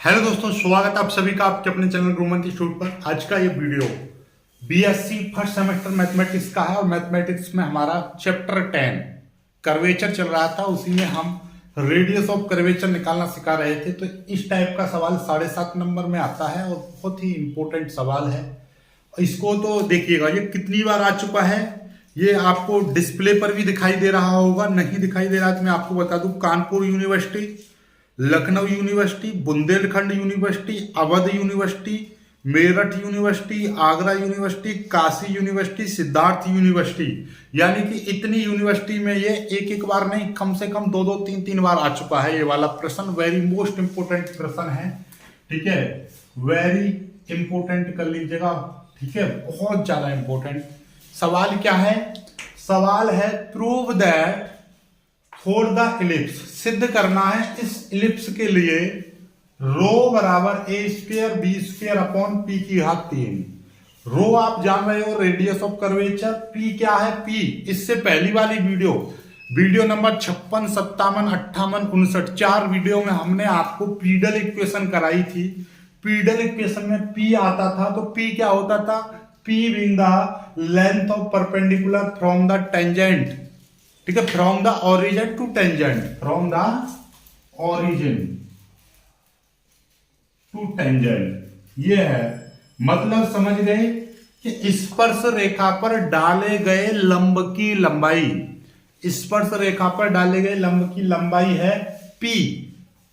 Hello दोस्तों, स्वागत है आप सभी का आपके अपने चैनल ग्रोमन इंस्टीट्यूट पर। आज का ये video BSc first semester mathematics का है और मैथमेटिक्स में हमारा चैप्टर 10 कर्वेचर चल रहा था। उसी में हम रेडियस ऑफ कर्वेचर निकालना सिखा रहे थे। तो इस टाइप का सवाल 7.5 नंबर में आता है और बहुत ही इंपॉर्टेंट सवाल है। इसको तो देखिएगा, ये कितनी बार आ चुका है, ये आपको डिस्प्ले पर भी दिखाई दे रहा होगा। नहीं दिखाई दे रहा तो मैं आपको बता दूं, Kanpur university, Lucknow university, Bundelkhand university, Awadh university, Meerut university, Agra university, Kashi university, Siddharth university, यानी कि इतनी यूनिवर्सिटी में ये एक एक बार नहीं, कम से कम दो दो तीन तीन बार आ चुका है। ये वाला प्रश्न वेरी मोस्ट इंपोर्टेंट प्रश्न है, ठीक है, वेरी इंपोर्टेंट कर लीजिएगा, ठीक है, बहुत ज्यादा इंपोर्टेंट। सवाल क्या है? सवाल है prove that for the ellipse, सिद्ध करना है इस इलिप्स के लिए रो बराबर a square B square upon p की घात 3। रो आप जान रहे हो रेडियस ऑफ कर्वेचर, पी क्या है? पी इससे पहली वाली वीडियो नंबर 56, 57, 58, 59, 4 वीडियो में हमने आपको पीडल इक्वेशन कराई थी। पीडल इक्वेशन में पी आता था, तो पी क्या होता था? P being the length of perpendicular from the tangent, ठीक है, from the origin to tangent, from the origin to tangent. ये है मतलब, समझ गए कि स्पर्श रेखा पर डाले गए लंब की लंबाई, स्पर्श रेखा पर डाले गए लंब की लंबाई है P,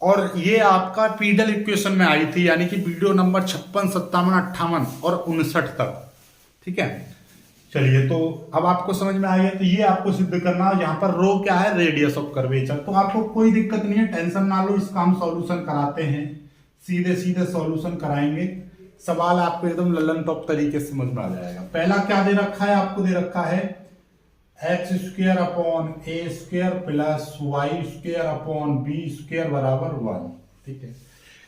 और ये आपका पीडल इक्वेशन में आई थी, यानी कि वीडियो नंबर 56, 57, 58 और 59 तक, ठीक है। चलिए, तो अब आपको समझ में आ गया। तो ये आपको सिद्ध करना है। यहाँ पर रो क्या है? Radius of curvature. तो आपको कोई दिक्कत नहीं है, टेंशन ना लो, इसका हम सॉल्यूशन कराते हैं, सीधे सीधे सॉल्यूशन कराएंगे। सवाल आपको एकदम ललन टॉप तरीके से समझ में आ जाएगा। पहला क्या दे रखा है? आपको दे रखा है x square upon a square plus y square upon b square बराबर 1, ठीक है।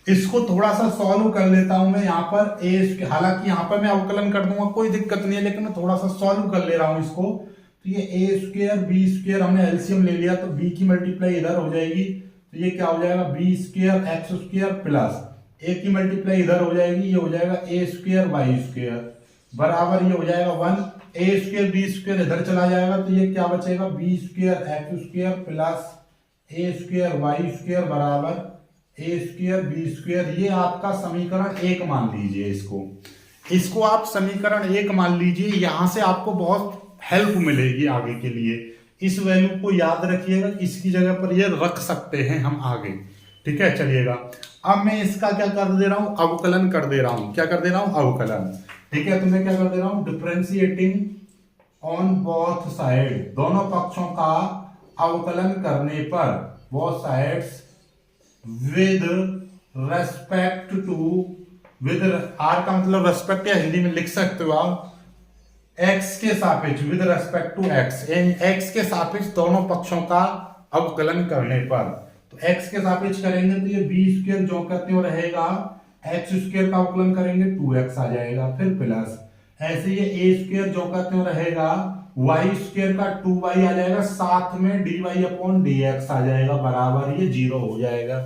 इसको थोड़ा सा सॉल्व कर लेता हूं मैं। यहाँ पर ए, हालांकि यहाँ पर मैं अवकलन कर दूंगा, कोई दिक्कत नहीं है, लेकिन मैं थोड़ा सा सॉल्व कर ले रहा हूं इसको। तो ये ए स्क्वायर बी स्क्वायर, हमने एलसीएम ले लिया, तो बी की मल्टीप्लाई इधर हो जाएगी, तो ये क्या हो जाएगा? B square x square plus a की मल्टीप्लाई इधर हो जाएगी, ये हो जाएगा ए स्क्वायर वाई स्क्वायर बराबर, ये हो जाएगा 1। ए स्क्वायर बी स्क्वायर इधर चला जाएगा, तो ये क्या बचेगा? B square x square plus a square y square बराबर ए स्क्वायर बी स्क्वायर। ये आपका समीकरण 1 मान लीजिए। इसको आप समीकरण 1 मान लीजिए। यहां से आपको बहुत हेल्प मिलेगी आगे के लिए। इस वैल्यू को याद रखिएगा, इसकी जगह पर ये रख सकते हैं हम आगे, ठीक है। चलिएगा, अब मैं इसका क्या कर दे रहा हूं? अवकलन कर दे रहा हूं। क्या कर दे रहा हूं? अवकलन, ठीक है। तो मैं क्या कर दे रहा हूं? डिफरेंशिएटिंग ऑन बोथ साइड, दोनों पक्षों का अवकलन करने पर, both sides with respect to, with R का मतलब रेस्पेक्ट, या हिंदी में लिख सकते हो आप एक्स के सापेक्ष, with respect to X, X के सापेक्ष दोनों पक्षों का अवकलन करने पर। तो एक्स के सापेक्ष करेंगे तो ये बी स्क्वायर जो कहते हो रहेगा, एक्स स्क्वायर का अवकलन करेंगे 2x आ जाएगा, फिर प्लस ऐसे ये ए स्क्वायर जो कहते हो रहेगा, वाई स्क्वायर का 2y आ जाएगा, साथ में dy अपॉन dx आ जाएगा बराबर, ये 0 हो जाएगा।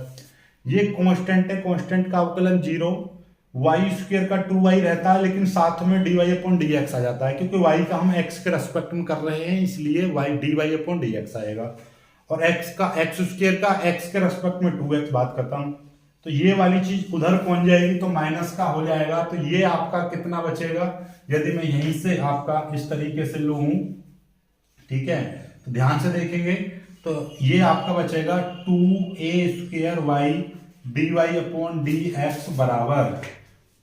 ये कांस्टेंट है, कांस्टेंट का अवकलन 0, वाई स्क्वायर का 2y रहता है, लेकिन साथ में dy अपॉन dx आ जाता है, क्योंकि y का हम x के रेस्पेक्ट में कर रहे हैं, इसलिए dy अपॉन dx आएगा। और x स्क्वायर का x के रेस्पेक्ट में 2x बात करता हूं, तो ये वाली चीज उधर पहुंच जाएगी, तो माइनस का हो जाएगा। तो ये आपका कितना बचेगा? यदि मैं यहीं से आपका इस तरीके से लूं, ठीक है, तो ध्यान से देखेंगे, तो ये आपका बचेगा 2a square Y D Y upon D X बराबर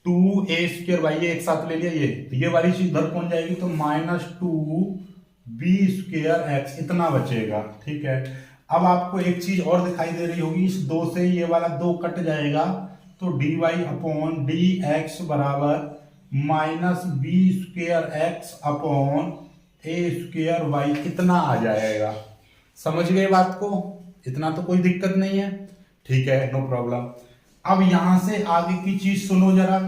2a स्क्वायर वाई, ये एक साथ ले लिया, ये वाली चीज उधर पहुंच जाएगी, तो -2b स्क्वायर एक्स इतना बचेगा, ठीक है। अब आपको एक चीज और दिखाई दे रही होगी, इस 2 से ये वाला 2 कट जाएगा, तो dy अपॉन डी एक्स बराबर -b square x upon a square Y इतना आ जाएगा। समझ गए बात को? इतना तो कोई दिक्कत नहीं है, ठीक है, नो प्रॉब्लम। अब यहां से आगे की चीज सुनो जरा,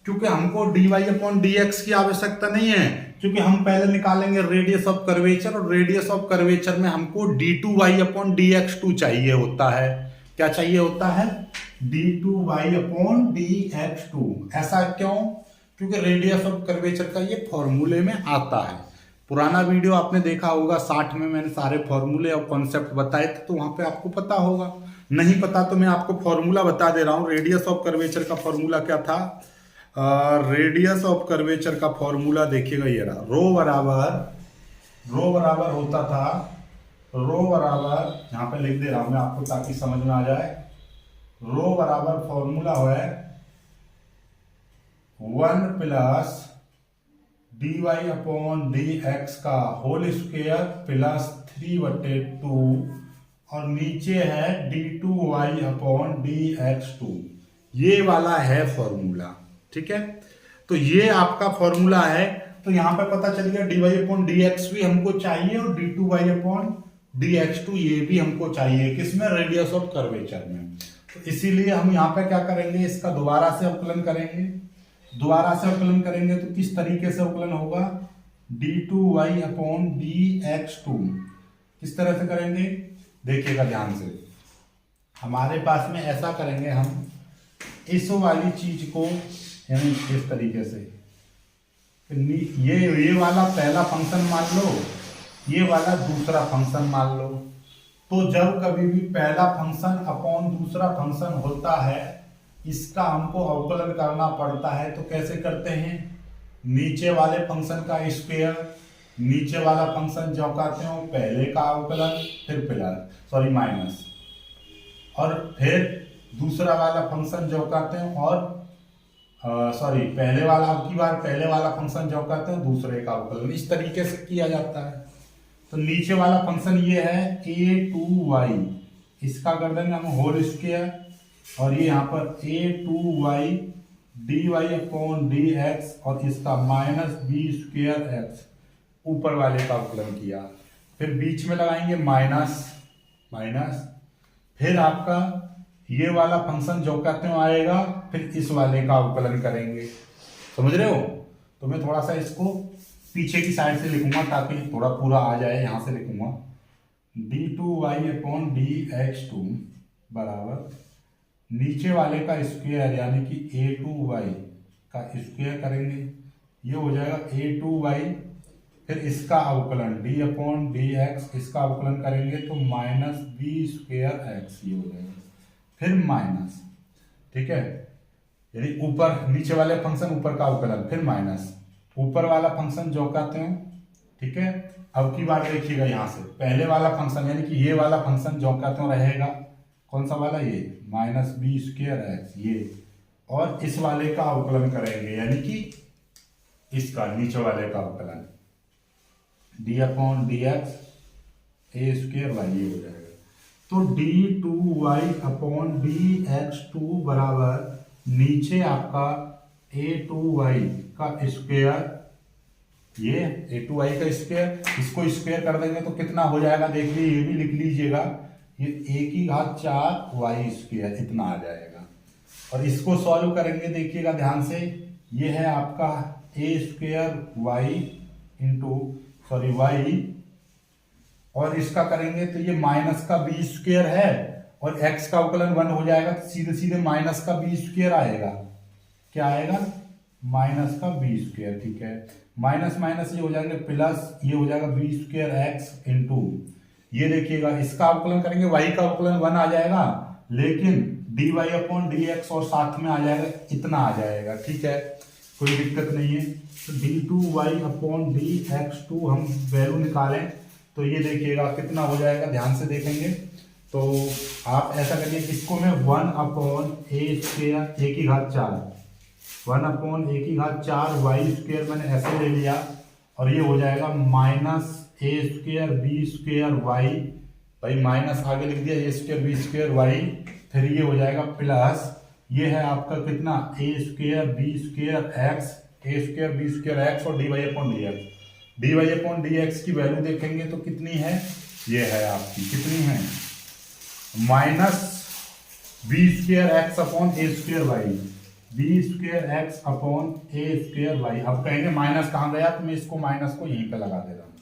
क्योंकि हमको dy अपॉन dx की आवश्यकता नहीं है, क्योंकि हम पहले निकालेंगे रेडियस ऑफ कर्वेचर, और रेडियस ऑफ कर्वेचर में हमको d2y अपॉन dx2 चाहिए होता है। क्या चाहिए होता है, d2y/dx2। ऐसा क्यों? क्योंकि रेडियस ऑफ कर्वेचर का ये फॉर्मूले में आता है। पुराना वीडियो आपने देखा होगा 60 में, मैंने सारे फॉर्मूले और कॉन्सेप्ट बताए थे, तो वहां पे आपको पता होगा। नहीं पता तो मैं आपको फॉर्मूला बता दे रहा हूं। रेडियस ऑफ कर्वेचर का फॉर्मूला क्या था? रेडियस ऑफ कर्वेचर का फॉर्मूला देखिएगा, ये रहा। रो बराबर होता था, रो बराबर, यहाँ पे लिख दे रहा हूं मैं आपको ताकि समझ में आ जाए। रो बराबर फॉर्मूला है 1 प्लस dy/dx का होल स्क्वायर प्लस 3/2 और नीचे है d2y/dx2। ये वाला है फॉर्मूला, ठीक है। तो ये आपका फॉर्मूला है। तो यहां पे पता चल गया dy/dx भी हमको चाहिए और d2y/dx2 ये भी हमको चाहिए। किसमें? रेडियस ऑफ कर्वेचर में। तो इसीलिए हम यहाँ पे क्या करेंगे, इसका दोबारा से अवकलन करेंगे। दोबारा से अवकलन करेंगे तो किस तरीके से अवकलन होगा, d2y/dx2 किस तरह से करेंगे देखिएगा ध्यान से। हमारे पास में ऐसा करेंगे हम इस वाली चीज को, यानी इस तरीके से, ये वाला पहला फंक्शन मान लो, ये वाला दूसरा फंक्शन मान लो। तो जब कभी भी पहला फंक्शन अपॉन दूसरा फंक्शन होता है, इसका हमको अवकलन करना पड़ता है। तो कैसे करते हैं, नीचे वाले फंक्शन का स्क्वायर, नीचे वाला फंक्शन जो कहते हो पहले का अवकलन, फिर प्लस माइनस, और फिर दूसरा वाला फंक्शन जो कहते हैं और पहले वाला, अब की बार पहले वाला फंक्शन जो कहते हैं दूसरे का अवकलन। इस तरीके से किया जाता है। तो नीचे वाला फंक्शन ये है a2y, इसका कर देंगे हम होल स्क्वायर, और ये यहाँ पर a2y dy/dx और इसका -b²x ऊपर वाले का अवकलन किया। फिर बीच में लगाएंगे माइनस, फिर आपका ये वाला फंक्शन जो कहते हो आएगा, फिर इस वाले का अवकलन करेंगे। समझ रहे हो? तो मैं थोड़ा सा इसको पीछे की साइड से लिखूंगा ताकि थोड़ा पूरा आ जाए। यहां से लिखूंगा d2y/dx2 बराबर नीचे वाले का स्क्वायर यानी कि a2y का स्क्वायर करेंगे, ये हो जाएगा a2y, फिर इसका अवकलन d/dx, इसका अवकलन करेंगे तो -b²x ये हो जाएगा, फिर माइनस, ठीक है। यानी ऊपर नीचे वाले फंक्शन ऊपर का अवकलन, फिर माइनस ऊपर वाला फंक्शन जो कहते हैं, ठीक है। अब की बार देखिएगा यहां से पहले वाला फंक्शन यानी कि ये वाला फंक्शन जो कहते हैं रहेगा कौन सा वाला, ये -b²x ये, और इस वाले का अवकलन करेंगे यानी कि इसका नीचे वाले का अवकलन d/dx a² y ये हो जाएगा। तो d2y/dx2 बराबर नीचे आपका a2y का स्क्वायर, ये a2y का स्क्वायर, इसको स्क्वायर कर देंगे तो कितना हो जाएगा देख लीजिए, ये भी लिख लीजिएगा, ये a⁴y² इतना आ जाएगा। और इसको सॉल्व करेंगे देखिएगा ध्यान से, ये है आपका y, और इसका करेंगे तो ये माइनस का b² है और x का अवकलन 1 हो जाएगा, तो सीधे सीधे माइनस का b² आएगा। क्या आएगा? माइनस का b², ठीक है। माइनस माइनस ये हो जाएंगे प्लस, ये हो जाएगा b²x इंटू, ये देखिएगा इसका अवकलन करेंगे y का अवकलन 1 आ जाएगा, लेकिन dy/dx और साथ में आ जाएगा इतना आ जाएगा, ठीक है, कोई दिक्कत नहीं है। तो d2y/dx2 हम वैल्यू निकालें तो ये देखिएगा कितना हो जाएगा, ध्यान से देखेंगे तो आप ऐसा करिए, इसको मैं 1/a²1/4 मैंने ऐसे ले लिया, और ये हो जाएगा -a²b²y, भाई माइनस आगे लिख दिया, a²b²y, फिर ये हो जाएगा प्लस, ये है आपका कितना a²b²x और dy/dx की वैल्यू देखेंगे तो कितनी है, ये है आपकी कितनी है -b²x/a²y, b²x/a²y। अब कहेंगे माइनस कहाँ गया, तो मैं इसको माइनस को यहीं पे लगा दे रहा हूँ,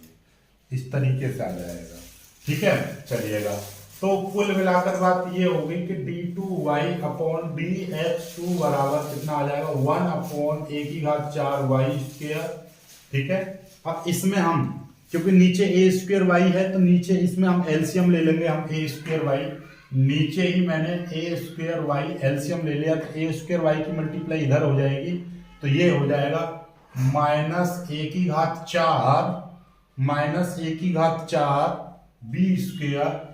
इस तरीके से आ जाएगा, ठीक है। चलिएगा तो कुल मिलाकर बात ये होगी कि d2y अपॉन dx2 बराबर कितना आ जाएगा 1 अपॉन a की घात 4y स्क्वायर। ठीक है, अब इसमें हम क्योंकि नीचे a स्क्वायर y है तो नीचे इसमें हम एलसीएम ले लेंगे, हम a स्क्वायर y नीचे ही मैंने a स्क्वायर y एलसीएम ले लिया तो a स्क्वायर y की मल्टीप्लाई इधर हो जाएगी तो ये हो जाएगा माइनस a की घात 4 b स्क्वायर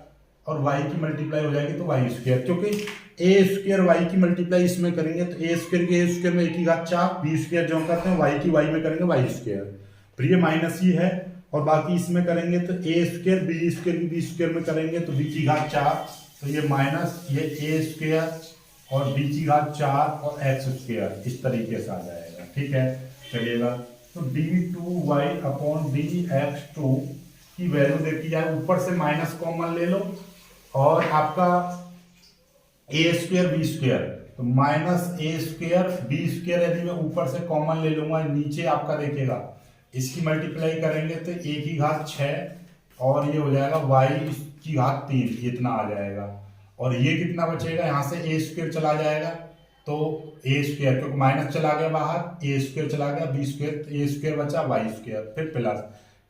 और y की मल्टीप्लाई हो जाएगी तो y स्क्वायर, क्योंकि a स्क्वायर y की मल्टीप्लाई इसमें करेंगे तो a स्क्वायर के a स्क्वायर में a की घात 4 b स्क्वायर जो करते हैं y की y में करेंगे y स्क्वायर, फिर ये माइनस ही है और बाकी इसमें करेंगे तो a स्क्वायर b स्क्वायर की b स्क्वायर में करेंगे तो b की घात 4 तो ये माइनस ये a स्क्वायर और b की घात 4 और x स्क्वायर इस तरीके से आ जाएगा। ठीक है, चलिएगा तो d2y अपॉन dx2 की वैल्यू देखी जाए, ऊपर से माइनस कॉमन ले लो और आपका a स्क्वायर बी स्क्वायर तो minus a square B square यदि मैं ऊपर से कॉमन ले लूंगा नीचे आपका देखिएगा इसकी मल्टीप्लाई करेंगे तो a की घात 6 और ये हो जाएगा y की घात 3 इतना आ जाएगा और ये कितना बचेगा, यहाँ से a स्क्वायर चला जाएगा तो a स्क्वायर क्योंकि माइनस चला गया बाहर a स्क्वायर चला गया b स्क्वायर a स्क्वायर बचा y स्क्वायर फिर प्लस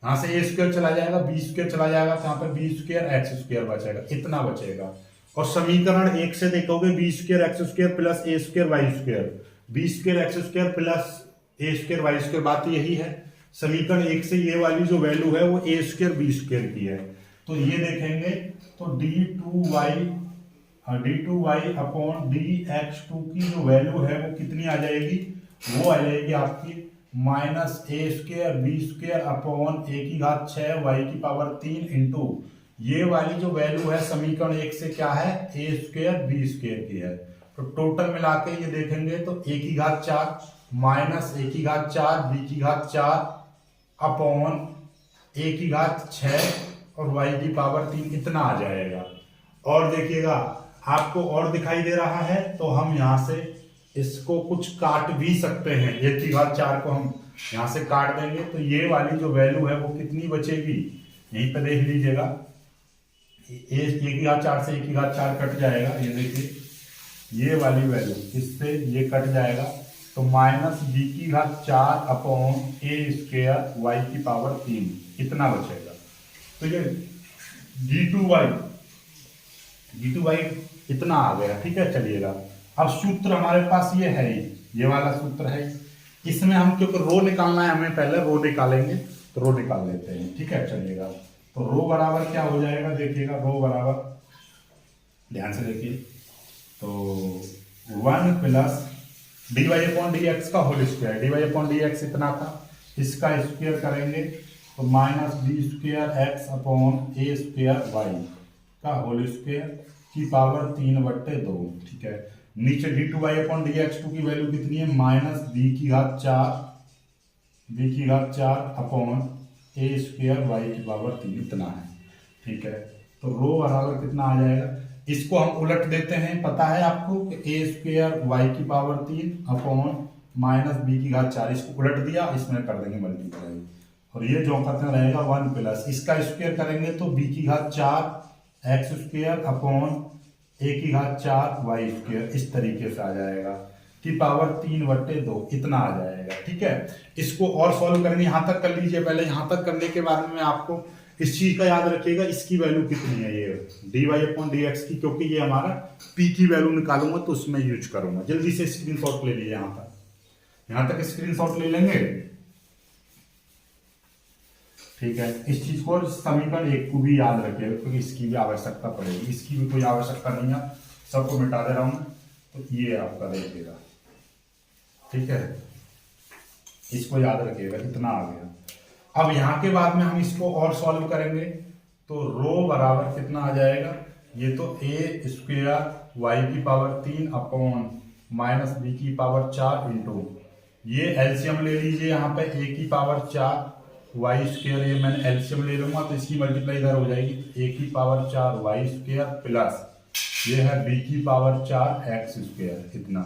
यहाँ से a स्क्वायर चला जाएगा b स्क्वायर चला जाएगा तो यहाँ पे b स्क्वायर x स्क्वायर बचेगा इतना बचेगा। और समीकरण 1 से देखोगे b square x square plus a square y square b square x square plus a square y square बात यही है। समीकरण 1 से ये वाली जो वैल्यू है वो a स्क्वायर b स्क्वायर की है तो ये देखेंगे तो d2y अपॉन dx2 की जो वैल्यू है वो कितनी आ जाएगी, वो आ जाएगी आपकी minus a square B square upon a की घात 6 y की पावर 3 इंटू ये वाली जो वैल्यू है समीकरण 1 से क्या है a स्क्वायर बी स्क्वायर की है तो टोटल मिला के ये देखेंगे तो a की घात 4 माइनस a की घात 4 b की घात 4 अपॉन a की घात 6 और y की पावर 3 इतना आ जाएगा। और देखिएगा आपको और दिखाई दे रहा है तो हम यहाँ से इसको कुछ काट भी सकते हैं, एक की घात 4 को हम यहाँ से काट देंगे तो ये वाली जो वैल्यू है वो कितनी बचेगी, यहीं पे देख लीजिएगा एक की घात 4 से एक की घात 4 कट जाएगा, ये देखिए ये वाली वैल्यू इससे ये कट जाएगा तो माइनस b की घात 4 अपॉन a स्क्वायर y की पावर 3 इतना बचेगा। तो ये d2y इतना आ गया। ठीक है, चलिएगा अब सूत्र हमारे पास ये है, ये वाला सूत्र है, इसमें हम क्योंकि रो निकालना है हमें पहले रो निकालेंगे तो रो निकाल लेते हैं। ठीक है, चलिएगा तो रो बराबर क्या हो जाएगा, देखिएगा रो बराबर ध्यान से देखिए तो 1 प्लस dy अपॉन dx का whole square, dy upon dx इतना था इसका स्क्वायर करेंगे तो minus b square x upon a square y का होल स्क्वायर की पावर 3/2। ठीक है, नीचे d2y अपॉन dx2 की वैल्यू कितनी है माइनस b की घात 4 अपॉन a स्क्वायर y की पावर 3 इतना है। ठीक है, तो रो बराबर कितना आ जाएगा, इसको हम उलट देते हैं, पता है आपको कि a स्क्वायर y की पावर 3 अपॉन माइनस b की घात 4 इसको उलट दिया इसमें कर देंगे मल्टीप्लाई और ये जो करते रहेगा 1 प्लस इसका स्क्वायर करेंगे तो b की घात 4 x स्क्वायर अपॉन a की घात 4 y स्क्वायर इस तरीके से आ जाएगा की पावर 3/2 इतना आ जाएगा। ठीक है, इसको और सॉल्व करेंगे, यहाँ तक कर लीजिए पहले, यहाँ तक करने के बाद में आपको इस चीज का याद रखिएगा इसकी वैल्यू कितनी है ये dy अपॉन dx की, क्योंकि ये हमारा p की वैल्यू निकालूंगा तो उसमें यूज करूंगा। जल्दी से स्क्रीनशॉट ले लीजिए, यहाँ तक स्क्रीनशॉट ले लेंगे। ठीक है, इस चीज को समीकरण 1 को भी याद रखिएगा क्योंकि इसकी भी आवश्यकता पड़ेगी, इसकी भी कोई आवश्यकता नहीं है, सबको मिटा दे रहा हूं तो ये आपका देखिएगा। ठीक है, इसको याद रखिएगा इतना आ गया। अब यहाँ के बाद में हम इसको और सॉल्व करेंगे तो रो बराबर कितना आ जाएगा, ये तो a स्क्वायर y की पावर 3 अपॉन माइनस b की पावर 4 इंटू ये एलसीएम ले लीजिए, यहाँ पे a की पावर 4 y स्क्वायर, ये मैंने एलसीएम ले लूंगा तो इसकी मल्टीप्लाई इधर हो जाएगी a की पावर 4 y स्क्वायर प्लस ये है b की पावर 4 x स्क्वायर इतना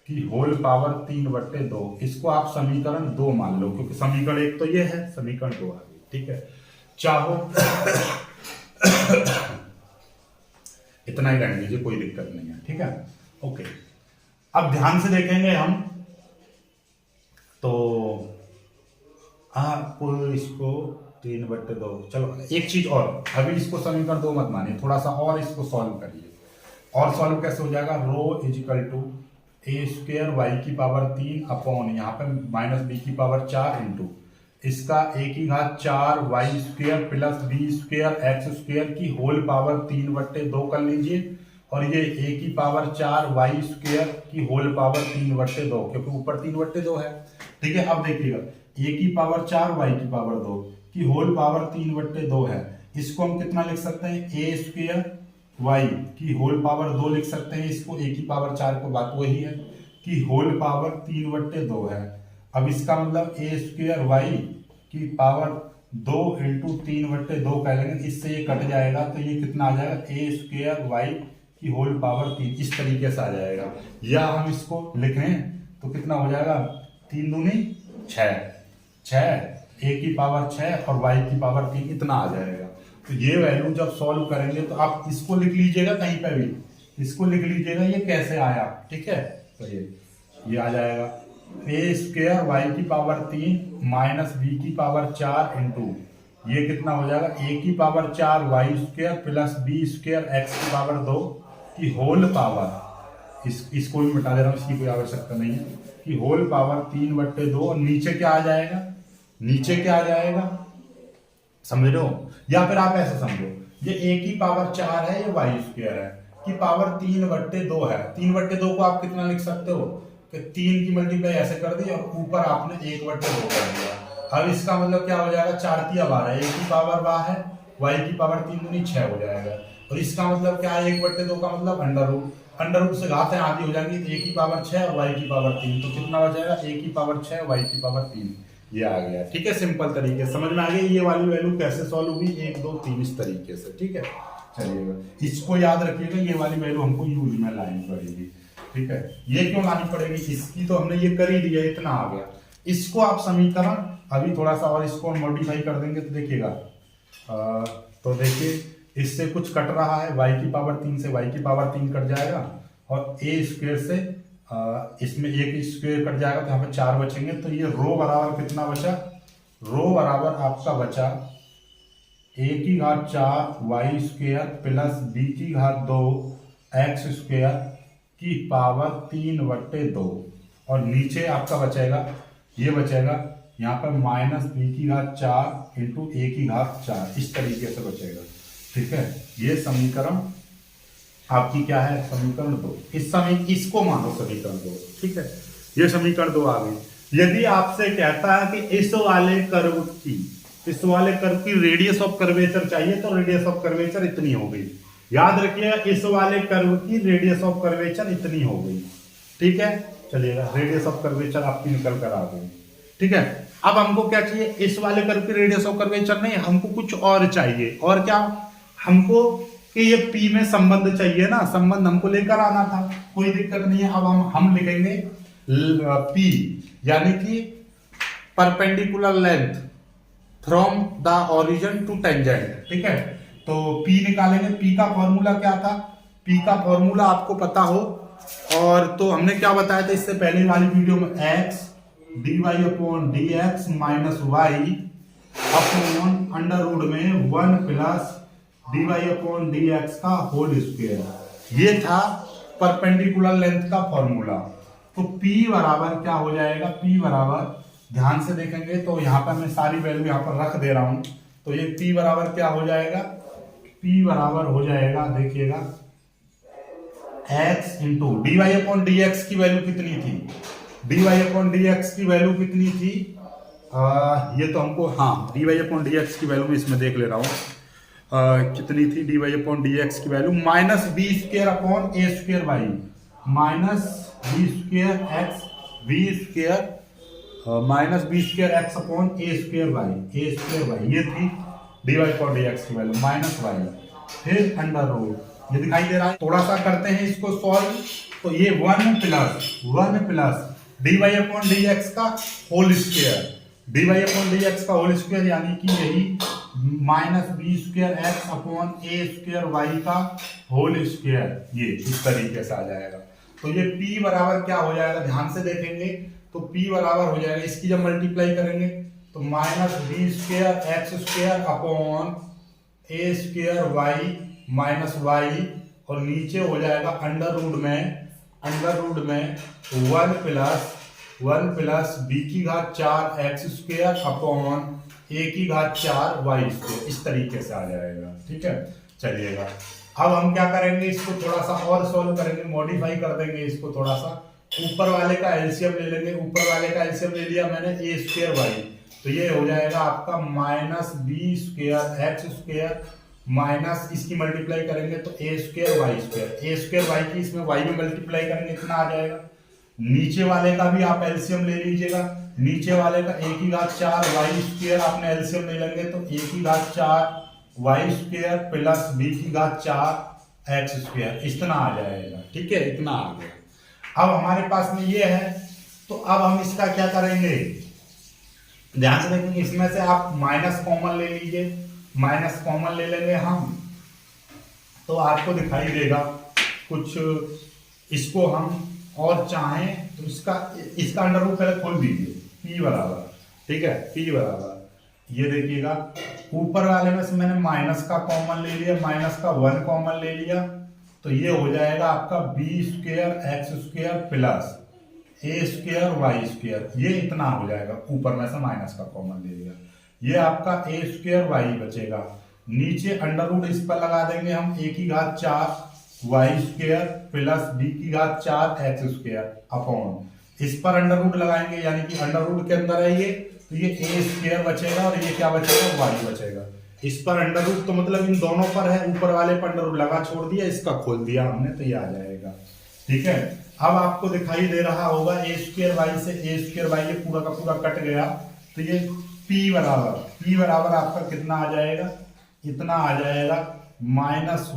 की होल पावर 3/2। इसको आप समीकरण 2 मान लो क्योंकि समीकरण 1 तो ये है, समीकरण 2 आ गई। ठीक है, चाहो इतना ही रहने दीजिए, कोई दिक्कत नहीं है, ठीक है। ओके, अब ध्यान से देखेंगे हम, तो आपको इसको 3/2, चलो एक चीज और, अभी इसको समीकरण 2 मत मानिए, थोड़ा सा और इसको सॉल्व करिए। और सॉल्व कैसे हो जाएगा, rho equal to a square Y की पावर 3 अपॉन यहाँ पे माइनस बी की पावर 4 इंटू इसका ए की घात 4 Y square plus B square x square की होल पावर 3/2 कर लीजिए, और ये ए की पावर 4 वाई स्क्वेयर की होल पावर 3/2, क्योंकि ऊपर 3/2 है, ठीक है। अब देखिएगा ए की पावर 4 वाई की पावर 2 की होल पावर 3/2 है, इसको हम कितना लिख सकते हैं, ए स्क्वेयर वाई की होल पावर 2 लिख सकते हैं, इसको ए की पावर 4 को बात वही है कि होल पावर 3/2 है। अब इसका मतलब ए स्क्वेयर वाई की पावर 2 इंटू 3/2 कह लेंगे, इससे ये कट जाएगा तो ये कितना आ जाएगा, ए स्क्वेयर वाई की होल पावर 3, इस तरीके से आ जाएगा। या हम इसको लिखें तो कितना हो जाएगा, 3 दूनी 6, ए की पावर 6 और वाई की पावर 3, इतना आ जाएगा। तो ये वैल्यू जब सॉल्व करेंगे तो आप इसको लिख लीजिएगा, कहीं पे भी इसको लिख लीजिएगा ये कैसे आया, ठीक है। तो ये आ जाएगा ए स्क्वेयर वाई की पावर 3 माइनस बी की पावर 4 इंटू ये कितना हो जाएगा, ए की power 4 Y square plus B square X की पावर 2 की होल पावर, इसको भी मिटा दे रहा हूँ, इसकी कोई आवश्यकता नहीं है, कि होल पावर 3/2, और नीचे क्या आ जाएगा, नीचे क्या आ जाएगा, समझ रहे हो। या फिर आप ऐसा समझो, ये ए की पावर 4 है, ये वाई स्क्वेयर है की पावर 3/2 है, 3/2 को आप कितना लिख सकते हो कि 3 की मल्टीप्लाई ऐसे कर दी और ऊपर आपने 1/2 कर दिया। अब इसका मतलब क्या हो जाएगा, 4 3 12, ए की पावर 12 है, वाई की पावर 3 दूनी 6 हो जाएगा, और इसका मतलब क्या है, 1/2 का मतलब अंडर रूट से घातें आधी हो जाएंगी, तो ए की पावर 6 और वाई की पावर 3, तो कितना हो जाएगा, ए की पावर 6 वाई की पावर 3, ये आ गया, ठीक है। सिंपल तरीके समझ में आ गई, ये वाली वैल्यू कैसे सॉल्व हुई, 1 2 3 इस तरीके से, ठीक है। चलिएगा, इसको याद रखिएगा, ये वाली वैल्यू हमको यूज में लानी पड़ेगी, ठीक है। ये क्यों लानी पड़ेगी, इसकी तो हमने ये कर ही दिया, इतना आ गया। इसको आप समीकरण अभी थोड़ा सा और इसको मॉडिफाई कर देंगे तो देखिएगा, तो देखिए इससे कुछ कट रहा है, y की पावर 3 से y की पावर 3 कट जाएगा, और ए स्क्वेयर से इसमें एक स्क्वेयर कट जाएगा, तो यहाँ पे 4 बचेंगे, तो ये रो बराबर कितना बचा, रो बराबर आपका बचा ए की घात 4 वाई स्क्वेयर प्लस बी की घात 2 एक्स स्क्वेयर की पावर 3/2, और नीचे आपका बचेगा, ये बचेगा यहाँ पर माइनस बी की घात 4 इंटू ए की घात 4, इस तरीके से बचेगा, ठीक है। ये समीकरण आपकी क्या है, समीकरण 2, इस समय इसको मानो समीकरण 2, ठीक है। ये समीकरण 2 आ गई। यदि आपसे कहता है कि इस वाले कर्व की रेडियस ऑफ कर्वेचर चाहिए, तो रेडियस ऑफ कर्वेचर इतनी हो गई, याद रखिएगा, इस वाले कर्व की रेडियस ऑफ कर्वेचर इतनी हो गई, ठीक है। चलिएगा, रेडियस ऑफ कर्वेचर आपकी निकल कर आ गई, ठीक है। अब हमको क्या चाहिए, इस वाले कर्व की रेडियस ऑफ कर्वेचर नहीं, हमको कुछ और चाहिए, और क्या, हमको कि ये P में संबंध चाहिए ना, संबंध हमको लेकर आना था, कोई दिक्कत नहीं है। अब हम लिखेंगे P, यानी कि perpendicular length from the origin to tangent, ठीक है। तो P निकालेंगे, P का फॉर्मूला क्या था, P का फॉर्मूला आपको पता हो, और तो हमने क्या बताया था इससे पहले वाली वीडियो में, x dy/dx minus y upon under root में 1 प्लस dy/dx का होल स्क्वायर, ये था परपेंडिकुलर लेंथ का फॉर्मूला। तो P बराबर क्या हो जाएगा, P बराबर, ध्यान से देखेंगे तो यहाँ पर मैं सारी वैल्यू यहाँ पर रख दे रहा हूं, तो ये P बराबर क्या हो जाएगा, P बराबर हो जाएगा, देखिएगा x इंटू dy/dx की वैल्यू कितनी थी, dy/dx की वैल्यू कितनी थी, ये तो हमको, हाँ dy/dx की वैल्यू मैं इसमें देख ले रहा हूँ, कितनी थी dy/dx की value, minus b square upon a square y, minus b square x b square minus b square x upon a square y, ये थी dy/dx की वैल्यू, माइनस वाई, फिर अंडर रूट, ये दिखाई दे रहा है। थोड़ा सा करते हैं इसको सॉल्व, तो ये 1 प्लस dy/dx का होल स्क्वायर, dy/dx का होल स्क्वायर, यानी कि यही minus B square x upon a square y का होल स्क्वायर, ये इस तरीके से आ जाएगा। तो ये p बराबर क्या हो जाएगा, ध्यान से देखेंगे तो p बराबर हो जाएगा, इसकी जब मल्टीप्लाई करेंगे तो minus B square x square upon a square y minus y, और नीचे हो जाएगा अंडर रूट में 1 प्लस बी की घात 4 एक्स स्क्वायर अपॉन ए की घात 4 वाई स्क्वायर, इस तरीके से आ जाएगा। ठीक है, चलिएगा अब हम क्या करेंगे, इसको थोड़ा सा और सॉल्व करेंगे, मॉडिफाई कर देंगे इसको थोड़ा सा। ऊपर वाले का एलसीएम ले लेंगे, ऊपर वाले का एलसीएम ले लिया मैंने ए स्क्वायर वाई, तो ये हो जाएगा आपका minus B square x square minus इसकी मल्टीप्लाई करेंगे तो ए स्क्वायर वाई की इसमें वाई में मल्टीप्लाई करेंगे, इतना आ जाएगा। नीचे वाले का भी आप एलसीएम ले लीजिएगा, नीचे वाले का ए की घात 4 वाई स्क्वायर आपने एलसीएम ले लेंगे तो ए की घात 4 वाई स्क्वायर प्लस बी की घात 4 एक्स स्क्वायर, इतना आ जाएगा। ठीक है, इतना आ गया। अब हमारे पास में ये है, तो अब हम इसका क्या करेंगे, ध्यान से देखेंगे, इसमें से आप माइनस कॉमन ले लीजिए, माइनस कॉमन ले लेंगे हम तो आपको दिखाई देगा कुछ, इसको हम और चाहें तो इसका अंडर रूट पहले खोल दीजिए, p बराबर, ठीक है, p बराबर, ये देखिएगा ऊपर वाले में से मैंने माइनस का कॉमन ले लिया, माइनस का 1 कॉमन ले लिया, तो ये हो जाएगा आपका b square x square plus a square y square, ये इतना हो जाएगा, ऊपर में से माइनस का कॉमन ले लिया, ये आपका ए स्क्वायर वाई बचेगा, नीचे अंडर रूट इस पर लगा देंगे हम, ए की घात 4 वाई स्क्वायर प्लस बी की घात 4 एक्स स्क्वायर अपॉन, इस पर अंडर रूट लगाएंगे, यानी कि अंडर रूट के अंदर है ये, तो ये ए स्क्वायर बचेगा और ये क्या बचेगा, वाई बचेगा। इस पर अंडर रूट तो मतलब इन दोनों पर है, ऊपर वाले पर अंडर रूट लगा छोड़ दिया, इसका खोल दिया हमने, तो ये आ जाएगा। ठीक है, अब आपको दिखाई दे रहा होगा ए स्क्वायर वाई से ए स्क्वायर वाई, ये पूरा का पूरा कट गया, तो ये p बराबर आपका कितना आ जाएगा, इतना आ जाएगा minus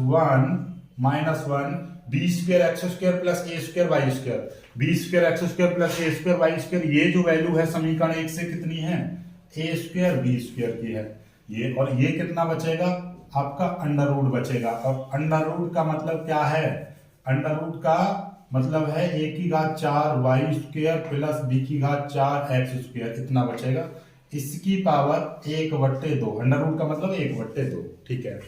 one b square x square plus a square y square, B square x square plus a square y square, ये जो वैल्यू है समीकरण 1 से कितनी है, ए स्क्वायर बी स्क्वायर की है ये, और ये कितना बचेगा आपका अंडर रूट बचेगा, और अंडर रूट का मतलब क्या है, अंडर रूट का मतलब है ए की घात 4 वाई स्क्वायर प्लस बी की घात 4 एक्स स्क्वायर, इतना बचेगा, इसकी पावर 1/2, अंडर रूट का मतलब 1/2। ठीक है,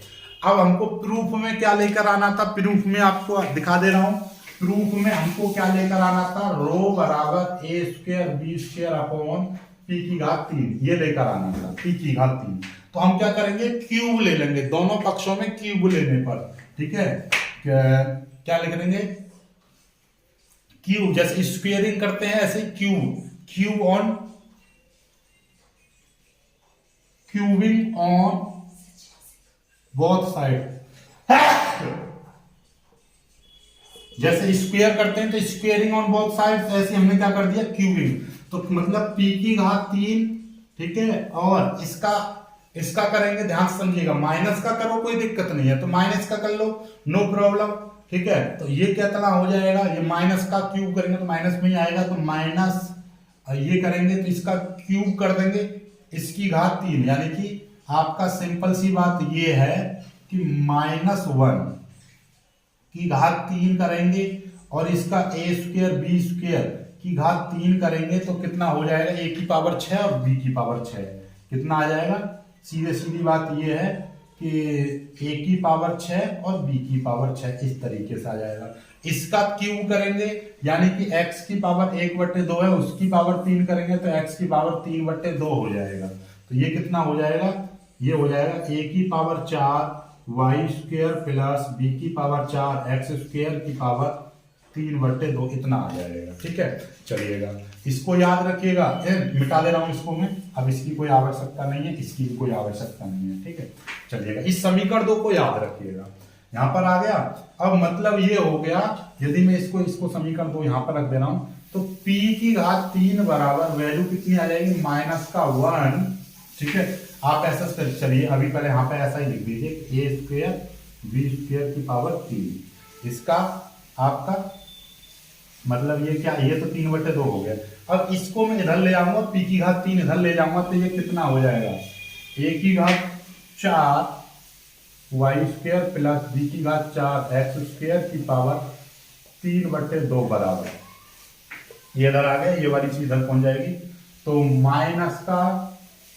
अब हमको प्रूफ में क्या लेकर आना था, प्रूफ में आपको दिखा दे रहा हूं, प्रूफ में हमको क्या लेकर आना था, रो बराबर a square B square upon p की घात 3, ये लेकर आना था, पी की घात 3। तो हम क्या करेंगे, क्यूब ले लेंगे, दोनों पक्षों में क्यूब लेने पर, ठीक है, क्या लिख देंगे, क्यूब, जैसे स्क्वेयरिंग करते हैं ऐसे cube on cubing on both side, जैसे स्क्वेयर करते हैं तो स्क्वेयरिंग ऑन बोथ साइड, ऐसे हमने क्या कर दिया, क्यूबिंग, तो मतलब p की घात 3, ठीक है, और इसका करेंगे, ध्यान से समझिएगा, माइनस का करो कोई दिक्कत नहीं है, तो माइनस का कर लो, नो प्रॉब्लम। ठीक है, तो ये कितना हो जाएगा, ये माइनस का क्यूब करेंगे तो माइनस में ही आएगा, तो माइनस ये करेंगे तो इसका क्यूब कर देंगे, इसकी घात 3, यानी कि आपका सिंपल सी बात ये है कि -1 की घात 3 करेंगे और इसका ए स्क्वायर बी स्क्वायर की घात 3 करेंगे तो कितना हो जाएगा, ए की पावर 6 और बी की पावर 6, कितना आ जाएगा, सीधी बात ये है कि ए की पावर 6 और बी की पावर 6, इस तरीके से आ जाएगा। इसका क्यूब करेंगे यानी कि x की पावर 1/2 है, उसकी पावर 3 करेंगे तो x की पावर 3/2 हो जाएगा, तो ये कितना हो जाएगा, ये हो जाएगा a की power 4 Y square plus B की पावर 4 एक्स स्क्वायर की पावर 3/2, इतना आ जाएगा। ठीक है, चलिएगा, इसको याद रखिएगा, मिटा दे रहा हूं इसको मैं, अब इसकी कोई आवश्यकता नहीं है, इसकी भी कोई आवश्यकता नहीं है। ठीक है, चलिएगा, इस समीकरण 2 को याद रखिएगा, यहां पर आ गया। अब मतलब ये हो गया, यदि मैं इसको समीकरण 2 यहां पर रख दे रहा हूं तो p की घात 3 बराबर वैल्यू कितनी आ जाएगी, -1। ठीक है, आप ऐसा चलिए अभी पहले यहाँ पे ऐसा ही लिख दीजिए, ए स्क्वायर बी स्क्वायर की पावर 3, इसका आपका मतलब ये क्या, ये तो 3/2 हो गया। अब इसको मैं इधर ले जाऊंगा, p की घात 3 इधर ले जाऊंगा तो ये कितना हो जाएगा, a की घात 4y² प्लस b की घात 4x² की पावर 3/2 बराबर, ये इधर आ गया, ये वाली चीज इधर पहुंच जाएगी। तो माइनस का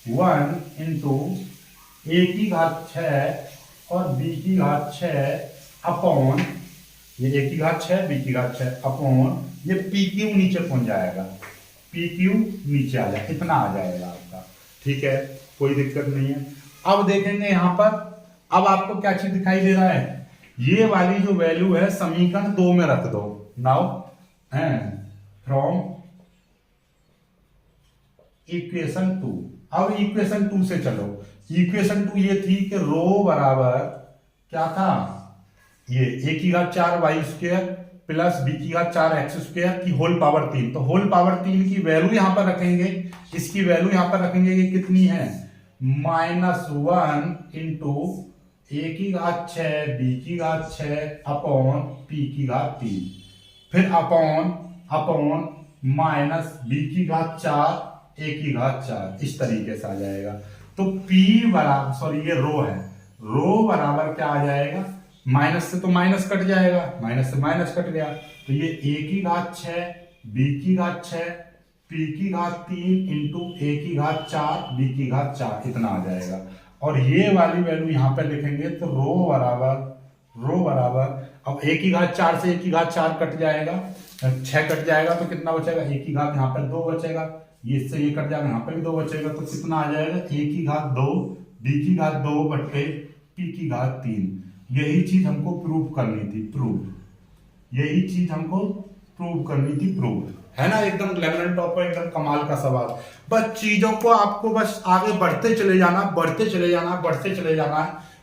1 इंटू a की घात 6 और b की घात 6 अपॉन, ये a की घात 6 b की घात 6 अपॉन, ये pq नीचे पहुंच जाएगा, pq नीचे आ जाएगा, इतना आ जाएगा आपका। ठीक है, कोई दिक्कत नहीं है। अब देखेंगे यहां पर, अब आपको क्या चीज दिखाई दे रहा है, ये वाली जो वैल्यू है समीकरण 2 में रख दो। नाउ फ्रॉम इक्वेशन 2, अब इक्वेशन 2 से चलो। इक्वेशन 2 ये थी कि रो बराबर क्या था, ये a की घात 4y² प्लस b की घात 4x² की होल पावर 3। तो होल पावर 3 की वैल्यू यहां पर रखेंगे, इसकी वैल्यू यहां पर रखेंगे, ये कितनी है, -1 इंटू a की घात 6 b की घात 6 अपॉन p की घात 3, फिर अपॉन माइनस b की घात 4 a की घात 4, इस तरीके से आ जाएगा। तो p बराबर, सॉरी ये रो है, रो बराबर क्या आ जाएगा, माइनस से तो माइनस कट जाएगा, माइनस से माइनस कट गया, तो ये a की घात 6 b की घात 6 p की घात 3 इंटू a की घात 4 b की घात 4, इतना आ जाएगा। और ये वाली वैल्यू यहां पे लिखेंगे तो रो बराबर अब a की घात 4 से a की घात 4 कट जाएगा, 6 कट जाएगा, तो कितना बचेगा, a की घात यहाँ पर 2 बचेगा, ये इससे ये कट जाएगा, यहाँ पे भी 2 बचेगा, तो कितना आ जाएगा, a की घात 2 b की घात 2 बट्टे p की घात 3। यही चीज हमको प्रूव करनी थी, यही चीज हमको प्रूव करनी थी, है ना, एकदम लेवल टॉप पर, एकदम कमाल का सवाल। बस चीजों को आपको बस आगे बढ़ते चले जाना है।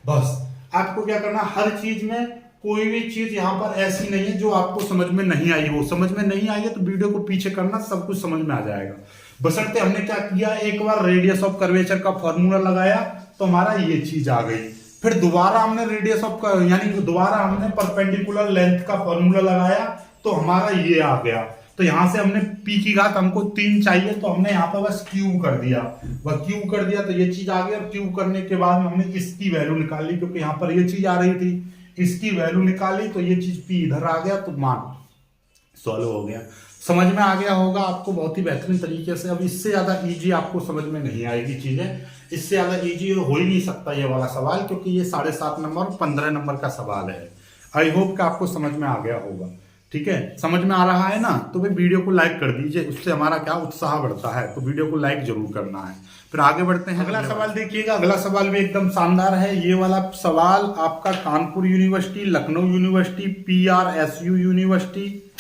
बस आपको क्या करना, हर चीज में कोई भी चीज यहाँ पर ऐसी नहीं है जो आपको समझ में नहीं आई हो। समझ में नहीं आई है तो वीडियो को पीछे करना, सब कुछ समझ में आ जाएगा। बशर्ते हमने क्या किया, एक बार रेडियस ऑफ कर्वेचर का फॉर्मूला लगाया तो हमारा ये चीज आ गई, फिर दोबारा हमने रेडियस ऑफ यानी दोबारा हमने परपेंडिकुलर लेंथ का फॉर्मूला लगाया तो हमारा ये आ गया। तो यहां से हमने p की घात हमको 3 चाहिए, तो हमने यहाँ पर बस q कर दिया, तो ये चीज आ गई। और q करने के बाद हमने इसकी वैल्यू निकाली, क्योंकि यहाँ पर ये चीज आ रही थी, इसकी वैल्यू निकाली तो ये चीज p इधर आ गया, तो मान सॉल्व हो गया। समझ में आ गया होगा आपको बहुत ही बेहतरीन तरीके से। अब इससे ज्यादा इजी आपको समझ में नहीं आएगी चीजें, इससे ज्यादा इजी हो ही नहीं सकता ये वाला सवाल, क्योंकि ये 7.5 नंबर और 15 नंबर का सवाल है। आई होप कि आपको समझ में आ गया होगा। ठीक है, समझ में आ रहा है ना, तो भाई वीडियो को लाइक कर दीजिए, उससे हमारा क्या उत्साह बढ़ता है, तो वीडियो को लाइक जरूर करना है। फिर आगे बढ़ते हैं, अगला सवाल देखिएगा। अगला सवाल भी एकदम शानदार है। ये वाला सवाल आपका Kanpur university, Lucknow university, PRSU university,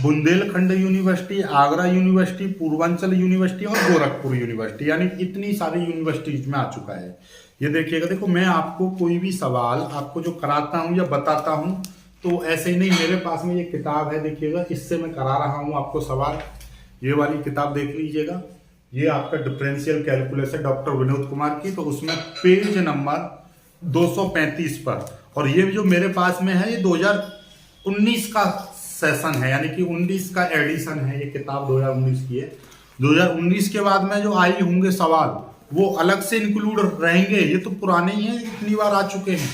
Bundelkhand university, Agra university, Purvanchal university और गोरखपुर यूनिवर्सिटी, यानी इतनी सारी यूनिवर्सिटीज में आ चुका है। ये देखिएगा, देखो मैं आपको कोई भी सवाल आपको जो कराता हूँ या बताता हूँ तो ऐसे ही नहीं, मेरे पास में ये किताब है, देखिएगा, इससे मैं करा रहा हूँ आपको सवाल। ये वाली किताब देख लीजिएगा, ये आपका डिफरेंशियल कैलकुलस है डॉक्टर विनोद कुमार की, तो उसमें पेज नंबर 235 पर। और ये जो मेरे पास में है, ये 2019 का सेशन है, यानी कि 19 का एडिशन है, ये किताब 2019 की है। 2019 के बाद में जो आई होंगे सवाल वो अलग से इंक्लूड रहेंगे, ये तो पुराने ही हैं, इतनी बार आ चुके हैं।